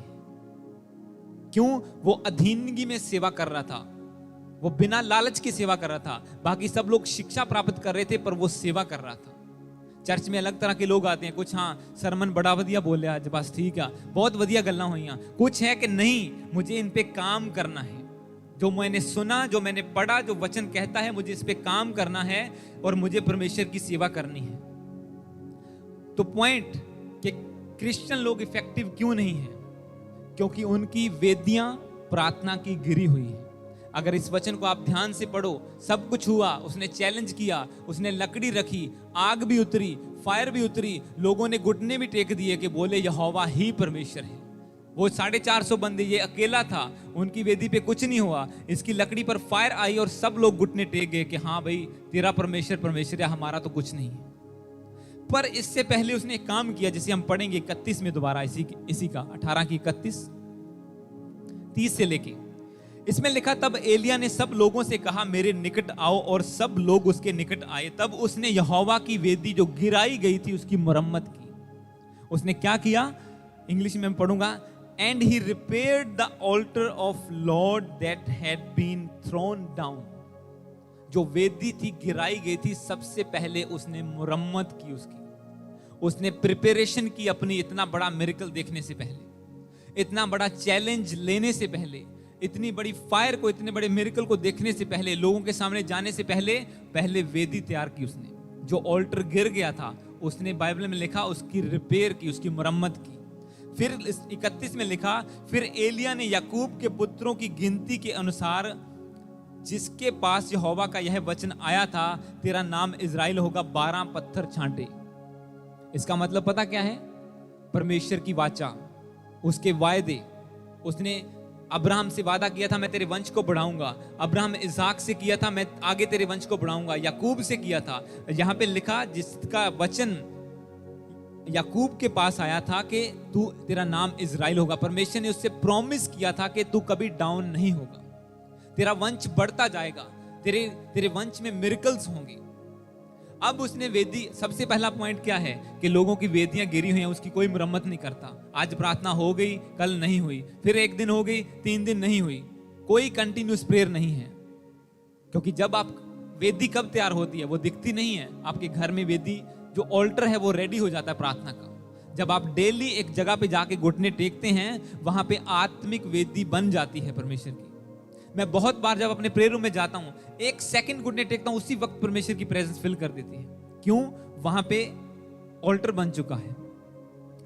क्यों? वो अधीनगी में सेवा कर रहा था, वो बिना लालच की सेवा कर रहा था। बाकी सब लोग शिक्षा प्राप्त कर रहे थे, पर वो सेवा कर रहा था। चर्च में अलग तरह के लोग आते हैं, कुछ हाँ सरमन बड़ा वधिया बोले आज, बस ठीक है, बहुत वधिया गल्लां होइयां। कुछ है कि नहीं, मुझे इन पे काम करना है, जो मैंने सुना, जो मैंने पढ़ा, जो वचन कहता है, मुझे इस पे काम करना है और मुझे परमेश्वर की सेवा करनी है। तो पॉइंट कि क्रिश्चियन लोग इफेक्टिव क्यों नहीं है? क्योंकि उनकी वेदियां प्रार्थना की गिरी हुई है। अगर इस वचन को आप ध्यान से पढ़ो, सब कुछ हुआ, उसने चैलेंज किया, उसने लकड़ी रखी, आग भी उतरी, फायर भी उतरी, लोगों ने घुटने भी टेक दिए कि बोले यहोवा ही परमेश्वर है। वो 450 बंदे, ये अकेला था, उनकी वेदी पे कुछ नहीं हुआ। इसकी लकड़ी पर फायर आई और सब लोग घुटने टेक गए कि हाँ भाई तेरा परमेश्वर परमेश्वर है, हमारा तो कुछ नहीं है। पर इससे पहले उसने एक काम किया, जिसे हम पढ़ेंगे 31 में दोबारा, इसी का 18 की 31, 30 से लेके। इसमें लिखा, तब एलिया ने सब लोगों से कहा मेरे निकट आओ, और सब लोग उसके निकट आए। तब उसने यहोवा की वेदी जो गिराई गई थी उसकी मरम्मत की। उसने क्या किया? इंग्लिश में मैं पढ़ूंगा, and he repaired the altar of Lord that had been thrown down. जो वेदी थी गिराई गई थी, सबसे पहले उसने मुरम्मत की उसकी। उसने प्रिपरेशन की अपनी, इतना बड़ा मिरेकल देखने से पहले, इतना बड़ा चैलेंज लेने से पहले, इतनी बड़ी फायर को, इतने बड़े मिरेकल को देखने से पहले, लोगों के सामने जाने से पहले वेदी तैयार की उसने। जो ऑल्टर गिर गया था, उसने बाइबल में लिखा उसकी रिपेयर की, उसकी मरम्मत की। फिर 31 में लिखा, फिर एलिया ने याकूब के पुत्रों की गिनती के अनुसार, जिसके पास यहोवा का यह वचन आया था, तेरा नाम इज़राइल होगा, 12 पत्थर छांटे। इसका मतलब पता क्या है? परमेश्वर की वाचा, उसके वायदे, उसने अब्राहम से वादा किया था मैं तेरे वंश को बढ़ाऊंगा, अब्राहम इसाक से किया था मैं आगे तेरे वंश को बढ़ाऊंगा, याकूब से किया था। यहाँ पे लिखा जिसका वचन याकूब के पास आया था कि तू, तेरा नाम इजराइल होगा। परमेश्वर ने उससे प्रॉमिस किया था कि तू कभी डाउन नहीं होगा, तेरा वंश बढ़ता जाएगा, तेरे वंश में मिरेकल्स होंगे। अब उसने वेदी, सबसे पहला पॉइंट क्या है कि लोगों की वेदियां गिरी हुई हैं, उसकी कोई मरम्मत नहीं करता। आज प्रार्थना हो गई, कल नहीं हुई, फिर एक दिन हो गई, 3 दिन नहीं हुई, कोई कंटिन्यूस प्रेयर नहीं है। क्योंकि जब आप, वेदी कब तैयार होती है? वो दिखती नहीं है। आपके घर में वेदी जो ऑल्टर है वो रेडी हो जाता है प्रार्थना का। जब आप डेली एक जगह पे जाके घुटने टेकते हैं, वहां पे आत्मिक वेदी बन जाती है परमेश्वर की। मैं बहुत बार जब अपने प्रेयर रूम में जाता हूं, 1 सेकंड घुटने टेकता हूं, उसी वक्त परमेश्वर की प्रेजेंस फिल कर देती है। क्यों? वहां पे ऑल्टर बन चुका है,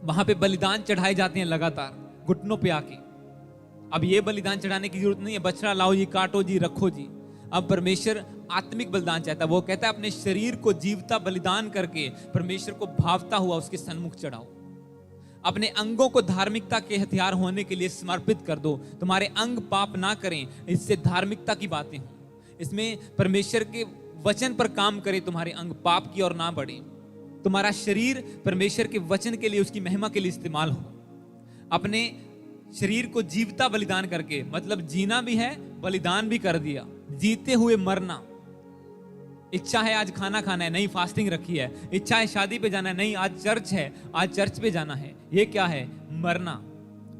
वहां पे बलिदान चढ़ाए जाते हैं लगातार घुटनों पे आके। अब ये बलिदान चढ़ाने की जरूरत नहीं है, बछड़ा लाओ जी, काटो जी, रखो जी। अब परमेश्वर आत्मिक बलिदान चाहता है। वो कहता है अपने शरीर को जीवता बलिदान करके परमेश्वर को भावता हुआ उसके सन्मुख चढ़ाओ। अपने अंगों को धार्मिकता के हथियार होने के लिए समर्पित कर दो। तुम्हारे अंग पाप ना करें, इससे धार्मिकता की बातें हों। इसमें परमेश्वर के वचन पर काम करे, तुम्हारे अंग पाप की ओर ना बढ़े। तुम्हारा शरीर परमेश्वर के वचन के लिए, उसकी महिमा के लिए इस्तेमाल हो। अपने शरीर को जीवता बलिदान करके, मतलब जीना भी है, बलिदान भी कर दिया। जीते हुए मरना। इच्छा है आज खाना खाना है, नहीं फास्टिंग रखी है। इच्छा है शादी पे जाना है, नहीं आज चर्च है, आज चर्च पे जाना है। ये क्या है? मरना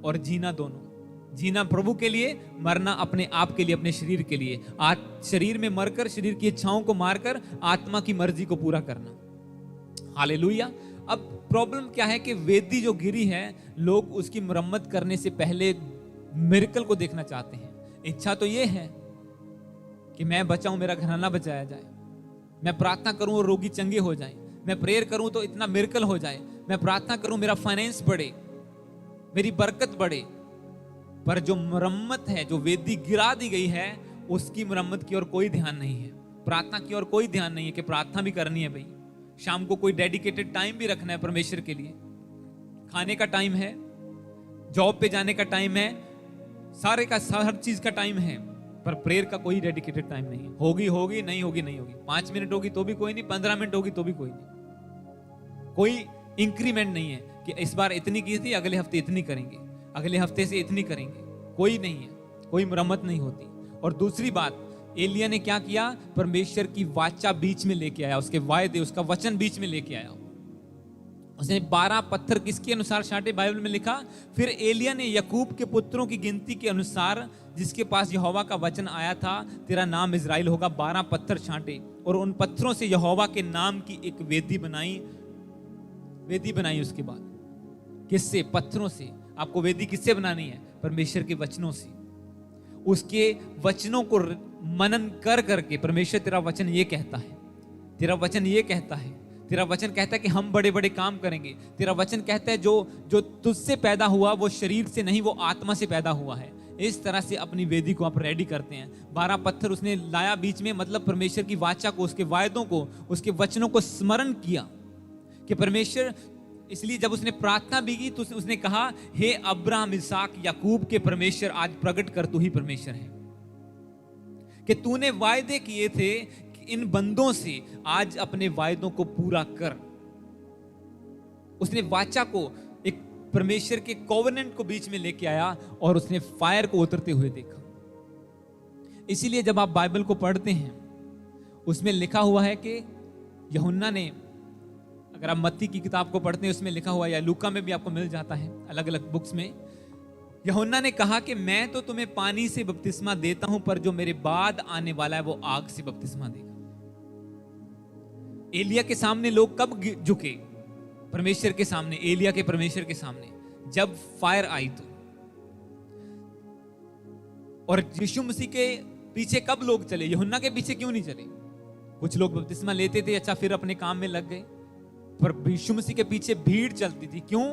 और जीना दोनों। जीना प्रभु के लिए, मरना अपने आप के लिए, अपने शरीर के लिए। आज शरीर में मरकर, शरीर की इच्छाओं को मारकर आत्मा की मर्जी को पूरा करना। हालेलुया। अब प्रॉब्लम क्या है कि वेदी जो गिरी है, लोग उसकी मरम्मत करने से पहले मिरेकल को देखना चाहते हैं। इच्छा तो ये है कि मैं बचाऊं, मेरा घराना बचाया जाए, मैं प्रार्थना करूं और रोगी चंगे हो जाएं, मैं प्रेयर करूं तो इतना मिरेकल हो जाए, मैं प्रार्थना करूं मेरा फाइनेंस बढ़े, मेरी बरकत बढ़े। पर जो मरम्मत है, जो वेदी गिरा दी गई है, उसकी मरम्मत की ओर कोई ध्यान नहीं है। प्रार्थना की ओर कोई ध्यान नहीं है कि प्रार्थना भी करनी है भाई, शाम को कोई डेडिकेटेड टाइम भी रखना है परमेश्वर के लिए। खाने का टाइम है, जॉब पे जाने का टाइम है, सारे का हर चीज का टाइम है, पर प्रेयर का कोई डेडिकेटेड टाइम नहीं है। होगी नहीं होगी नहीं होगी, 5 मिनट होगी तो भी कोई नहीं, 15 मिनट होगी तो भी कोई नहीं। कोई इंक्रीमेंट नहीं है कि इस बार इतनी की थी, अगले हफ्ते इतनी करेंगे, अगले हफ्ते से इतनी करेंगे। कोई नहीं है, कोई मरम्मत नहीं होती। और दूसरी बात, एलिया ने क्या किया? परमेश्वर की वाचा बीच में लेके आया, उसके वायदे, उसका वचन बीच में लेके आया। उसने 12 पत्थर किसके अनुसार छांटे? बाइबल में लिखा, फिर एलिया ने याकूब के पुत्रों की गिनती के अनुसार, जिसके पास यहोवा का वचन आया था, तेरा नाम इजराइल होगा, 12 पत्थर छांटे और उन पत्थरों से यहोवा के नाम की एक वेदी बनाई। वेदी बनाई उसके बाद किससे? पत्थरों से। आपको वेदी किससे बनानी है? परमेश्वर के वचनों से। उसके वचनों को मनन कर करके, परमेश्वर तेरा वचन ये कहता है, तेरा वचन ये कहता है, तेरा वचन कहता है कि हम बड़े बड़े काम करेंगे। तेरा वचन कहता है जो तुझसे पैदा हुआ वो शरीर से नहीं, वो आत्मा से पैदा हुआ है। इस तरह से अपनी वेदी को आप रेडी करते हैं। 12 पत्थर उसने लाया बीच में, मतलब परमेश्वर की वाचा को, उसके वायदों को, उसके वचनों को स्मरण किया कि परमेश्वर। इसलिए जब उसने प्रार्थना भी की तो उसने कहा, हे अब्राहम, इसहाक, याकूब के परमेश्वर, आज प्रकट कर, तू ही परमेश्वर है। कि तूने वायदे किए थे कि इन बंदों से, आज अपने वायदों को पूरा कर। उसने वाचा को, एक परमेश्वर के कोवेनेंट को बीच में लेके आया और उसने फायर को उतरते हुए देखा। इसीलिए जब आप बाइबल को पढ़ते हैं, उसमें लिखा हुआ है कि यूहन्ना ने, अगर आप मत्ती की किताब को पढ़ते हैं, उसमें लिखा हुआ, या लूका में भी आपको मिल जाता है अलग अलग बुक्स में, यूहन्ना ने कहा कि मैं तो तुम्हें पानी से बपतिस्मा देता हूं, पर जो मेरे बाद आने वाला है वो आग से बपतिस्मा देगा। एलिया के सामने लोग कब झुके? परमेश्वर के सामने, एलिया के परमेश्वर के सामने, जब फायर आई तो। और यीशु मसीह के पीछे कब लोग चले? यूहन्ना के पीछे क्यों नहीं चले? कुछ लोग बपतिस्मा लेते थे, अच्छा, फिर अपने काम में लग गए, पर यीशु मसीह के पीछे भीड़ चलती थी। क्यों?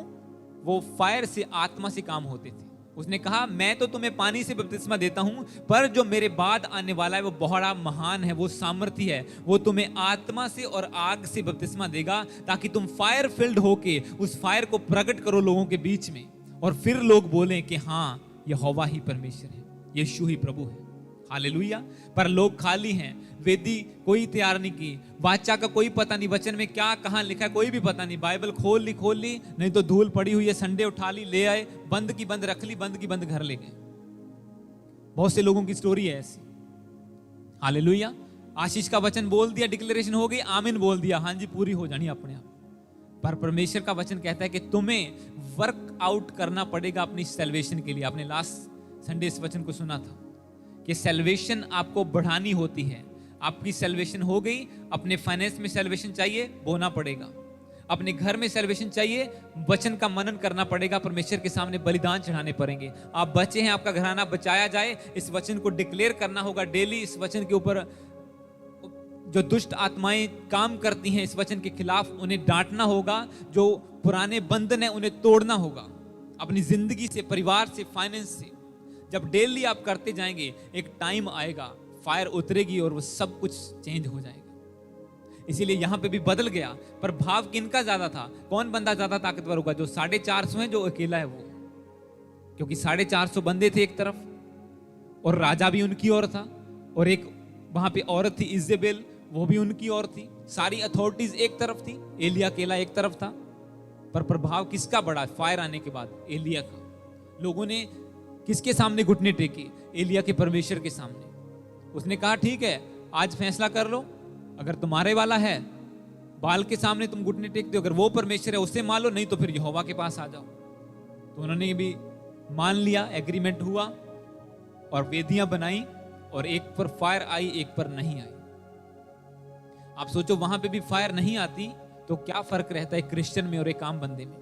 वो फायर से, आत्मा से काम होते थे। उसने कहा, मैं तो तुम्हें पानी से बपतिस्मा देता हूं, पर जो मेरे बाद आने वाला है वो बड़ा महान है, वो सामर्थी है, वो तुम्हें आत्मा से और आग से बपतिस्मा देगा, ताकि तुम फायर फिल्ड होके उस फायर को प्रकट करो लोगों के बीच में। और फिर लोग बोलें कि हाँ, यहोवा ही परमेश्वर है, यीशु ही प्रभु है। हालेलुया। पर लोग खाली हैं, वेदी कोई तैयार नहीं की, वाचा का कोई पता नहीं, वचन में क्या कहां लिखा है कोई भी पता नहीं। बाइबल खोल ली, नहीं तो धूल पड़ी हुई है, संडे उठा ली, ले आए, बंद की बंद रख ली, बंद की बंद घर ले गए। बहुत से लोगों की स्टोरी है ऐसी। हालेलुया। आशीष का वचन बोल दिया, डिक्लेरेशन हो गई, आमीन बोल दिया, हाँ जी पूरी हो जानी अपने आप। पर परमेश्वर का वचन कहता है कि तुम्हें वर्क आउट करना पड़ेगा अपनी सैल्वेशन के लिए। आपने लास्ट संडे इस वचन को सुना था कि सैल्वेशन आपको बढ़ानी होती है। आपकी सैल्वेशन हो गई, अपने फाइनेंस में सैल्वेशन चाहिए, बोना पड़ेगा। अपने घर में सैल्वेशन चाहिए, वचन का मनन करना पड़ेगा, परमेश्वर के सामने बलिदान चढ़ाने पड़ेंगे। आप बचे हैं, आपका घराना बचाया जाए, इस वचन को डिक्लेयर करना होगा डेली। इस वचन के ऊपर जो दुष्ट आत्माएं काम करती हैं, इस वचन के खिलाफ उन्हें डांटना होगा। जो पुराने बंधन है उन्हें तोड़ना होगा, अपनी जिंदगी से, परिवार से, फाइनेंस से। जब डेली आप करते जाएंगे, एक टाइम आएगा, फायर उतरेगी और वो सब कुछ चेंज हो जाएगा। इसीलिए यहां पे भी बदल गया। पर भाव किनका ज्यादा था? कौन बंदा ज्यादा ताकतवर होगा? जो 450 है, जो अकेला है वो। क्योंकि 450 बंदे थे एक तरफ, और राजा भी उनकी ओर था, और एक वहां पे औरत थी इजेबेल, वो भी उनकी ओर थी। सारी अथॉरिटीज एक तरफ थी, एलिया अकेला एक तरफ था। पर प्रभाव किसका बड़ा? फायर आने के बाद एलिया का। लोगों ने किसके सामने घुटने टेके? एलिया के परमेश्वर के सामने। उसने कहा ठीक है, आज फैसला कर लो, अगर तुम्हारे वाला है, बाल के सामने तुम घुटने टेकते हो, अगर वो परमेश्वर है उससे मान लो, नहीं तो फिर यहोवा के पास आ जाओ। तो उन्होंने भी मान लिया, एग्रीमेंट हुआ, और वेदियां बनाई, और एक पर फायर आई, एक पर नहीं आई। आप सोचो, वहां पे भी फायर नहीं आती तो क्या फर्क रहता है क्रिश्चियन में और एक आम बंदे में?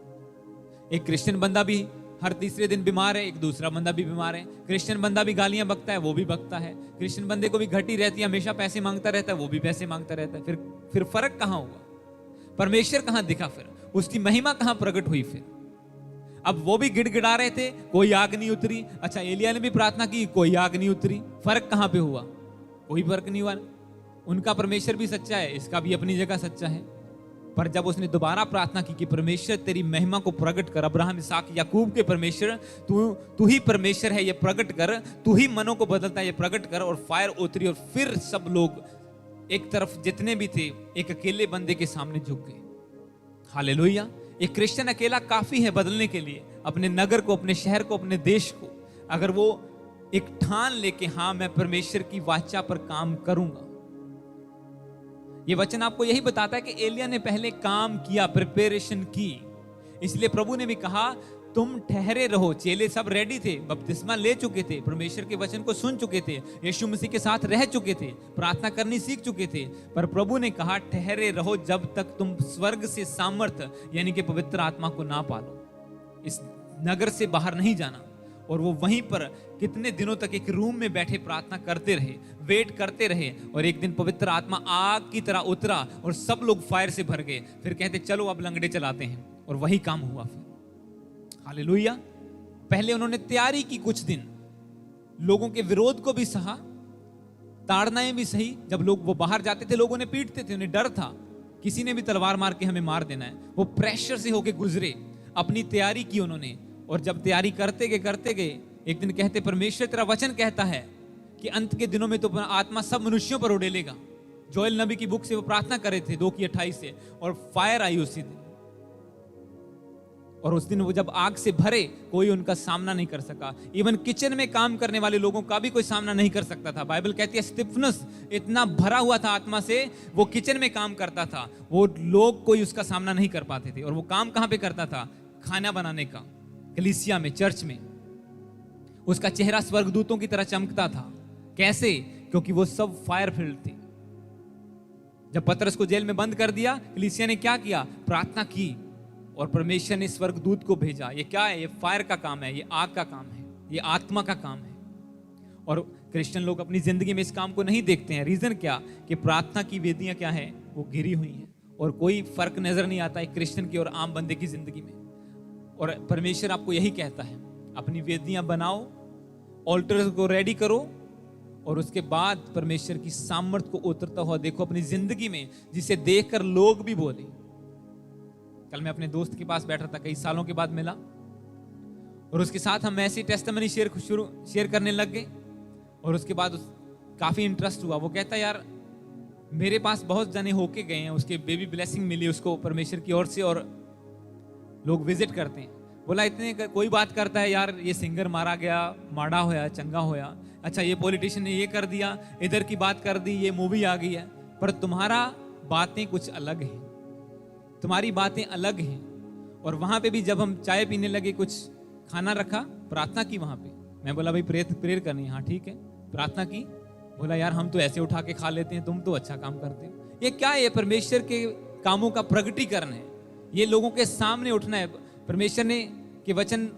एक क्रिश्चियन बंदा भी हर तीसरे दिन बीमार है, एक दूसरा बंदा भी बीमार है। क्रिश्चियन बंदा भी गालियां बकता है, वो भी बकता है। क्रिश्चियन बंदे को भी घटी रहती है, हमेशा पैसे मांगता रहता है, वो भी पैसे मांगता रहता है। फिर फर्क कहां हुआ? परमेश्वर कहां दिखा? फिर उसकी महिमा कहां प्रकट हुई? फिर अब वो भी गिड़गिड़ा रहे थे, कोई आग नहीं उतरी। अच्छा, एलिया ने भी प्रार्थना की, कोई आग नहीं उतरी। फर्क कहां पे हुआ? कोई फर्क नहीं हुआ। उनका परमेश्वर भी सच्चा है, इसका भी अपनी जगह सच्चा है। पर जब उसने दोबारा प्रार्थना की कि परमेश्वर तेरी महिमा को प्रकट कर, अब्राहम, इसहाक, याकूब के परमेश्वर, तू ही परमेश्वर है, ये प्रकट कर, तू ही मनों को बदलता है, ये प्रकट कर। और फायर उतरी, और फिर सब लोग एक तरफ जितने भी थे, एक अकेले बंदे के सामने झुक गए। हालेलुया। एक क्रिश्चियन अकेला काफी है बदलने के लिए, अपने नगर को, अपने शहर को, अपने देश को। अगर वो एक ठान लेके, हाँ मैं परमेश्वर की वाचा पर काम करूंगा। ये वचन आपको यही बताता है कि एलिया ने पहले काम किया, प्रिपरेशन की। इसलिए प्रभु ने भी कहा तुम ठहरे रहो। चेले सब रेडी थे, बपतिस्मा ले चुके थे, परमेश्वर के वचन को सुन चुके थे, यीशु मसीह के साथ रह चुके थे, प्रार्थना करनी सीख चुके थे। पर प्रभु ने कहा ठहरे रहो जब तक तुम स्वर्ग से सामर्थ यानी कि पवित्र आत्मा को ना पालो। इस नगर से बाहर नहीं जाना। और वो वहीं पर कितने दिनों तक एक रूम में बैठे प्रार्थना करते रहे, वेट करते रहे। और एक दिन पवित्र आत्मा आग की तरह उतरा और सब लोग फायर से भर गए। फिर कहते चलो अब लंगड़े चलाते हैं, और वही काम हुआ फिर। हालेलुया। पहले उन्होंने तैयारी की, कुछ दिन लोगों के विरोध को भी सहा, ताड़नाएं भी सही। जब लोग वो बाहर जाते थे, लोगों ने पीटते थे, उन्हें डर था किसी ने भी तलवार मार के हमें मार देना है। वो प्रेशर से होके गुजरे, अपनी तैयारी की उन्होंने। और जब तैयारी करते गए, एक दिन कहते परमेश्वर तेरा वचन कहता है कि अंत के दिनों में तो आत्मा सब मनुष्यों पर उड़ेलेगा। जोएल नबी की बुक से वो प्रार्थना करे थे 2:28 से, और फायर आई उसी दिन। और उस दिन वो जब आग से भरे, कोई उनका सामना नहीं कर सका। इवन किचन में काम करने वाले लोगों का भी कोई सामना नहीं कर सकता था। बाइबल कहती है स्तिफनस इतना भरा हुआ था आत्मा से, वो किचन में काम करता था, वो लोग कोई उसका सामना नहीं कर पाते थे। और वो काम कहां पे करता था? खाना बनाने का, कलीसिया में, चर्च में। उसका चेहरा स्वर्गदूतों की तरह चमकता था। कैसे? क्योंकि वो सब फायर फील्ड थे। जब पतरस को जेल में बंद कर दिया, कलीसिया ने क्या किया? प्रार्थना की, और परमेश्वर ने स्वर्गदूत को भेजा। ये क्या है? ये फायर का काम है, ये आग का काम है, ये आत्मा का काम है। और क्रिश्चियन लोग अपनी जिंदगी में इस काम को नहीं देखते हैं। रीजन क्या? कि प्रार्थना की वेदियां क्या है? वो घिरी हुई हैं, और कोई फर्क नजर नहीं आता एक क्रिश्चियन की और आम बंदे की जिंदगी में। और परमेश्वर आपको यही कहता है, अपनी वेदियां बनाओ, ऑल्टर को रेडी करो, और उसके बाद परमेश्वर की सामर्थ को उतरता हुआ देखो अपनी जिंदगी में, जिसे देखकर लोग भी बोले। कल मैं अपने दोस्त के पास बैठा था, कई सालों के बाद मिला, और उसके साथ हम ऐसी टेस्टिमनी शेयर करने लग गए। और उसके बाद काफी इंटरेस्ट हुआ। वो कहता यार मेरे पास बहुत जने होके गए हैं, उसके बेबी ब्लेसिंग मिली उसको परमेश्वर की ओर से, और लोग विजिट करते हैं। बोला इतने कोई बात करता है यार, ये सिंगर मारा गया, माड़ा होया, चंगा होया, अच्छा ये पॉलिटिशियन ने ये कर दिया, इधर की बात कर दी, ये मूवी आ गई है, पर तुम्हारा बातें कुछ अलग हैं, तुम्हारी बातें अलग हैं। और वहां पे भी जब हम चाय पीने लगे, कुछ खाना रखा, प्रार्थना की वहां पे। मैं बोला भाई प्रेयर करनी है, हाँ ठीक है, प्रार्थना की। बोला यार हम तो ऐसे उठा के खा लेते हैं, तुम तो अच्छा काम करते हो। ये क्या है? परमेश्वर के कामों का प्रगटीकरण है, ये लोगों के सामने उठना है। परमेश्वर ने के वचन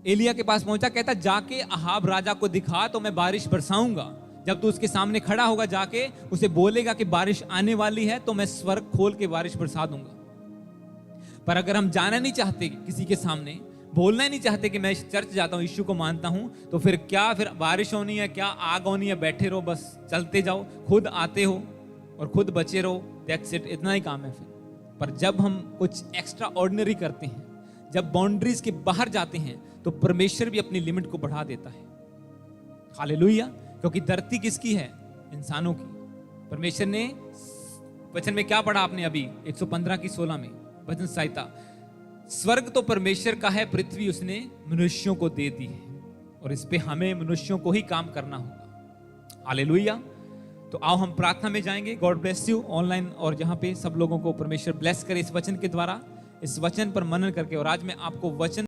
एलिया के पास पहुंचा, कहता जाके अहाब राजा को दिखा तो मैं बारिश बरसाऊंगा। जब तू उसके सामने खड़ा होगा, जाके उसे बोलेगा कि बारिश आने वाली है, तो मैं स्वर्ग खोल के बारिश बरसा दूंगा। पर अगर हम जाना नहीं चाहते किसी के सामने, बोलना ही नहीं चाहते कि मैं चर्च जाता हूं, यीशु को मानता हूं, तो फिर क्या, फिर बारिश होनी है क्या, आग होनी है, बैठे रहो बस, चलते जाओ, खुद आते हो और खुद बचे रहो, दैट्स इट, इतना ही काम है फिर। पर जब हम कुछ एक्स्ट्रा ऑर्डिनरी करते हैं, जब बाउंड्रीज के बाहर जाते हैं, तो परमेश्वर भी अपनी लिमिट को बढ़ा देता है। हालेलुया। क्योंकि धरती किसकी है? इंसानों की। परमेश्वर ने वचन में क्या पढ़ा आपने अभी 115 की 16 में वचन संहिता, स्वर्ग तो परमेश्वर का है, पृथ्वी उसने मनुष्यों को दे दी है, और इस पे हमें मनुष्यों को ही काम करना होगा। हालेलुया। तो आओ हम प्रार्थना में जाएंगे। गॉड ब्लेस यू ऑनलाइन और जहां पे सब लोगों को परमेश्वर ब्लेस करे इस वचन के द्वारा, इस वचन पर मनन करके। और आज मैं आपको वचन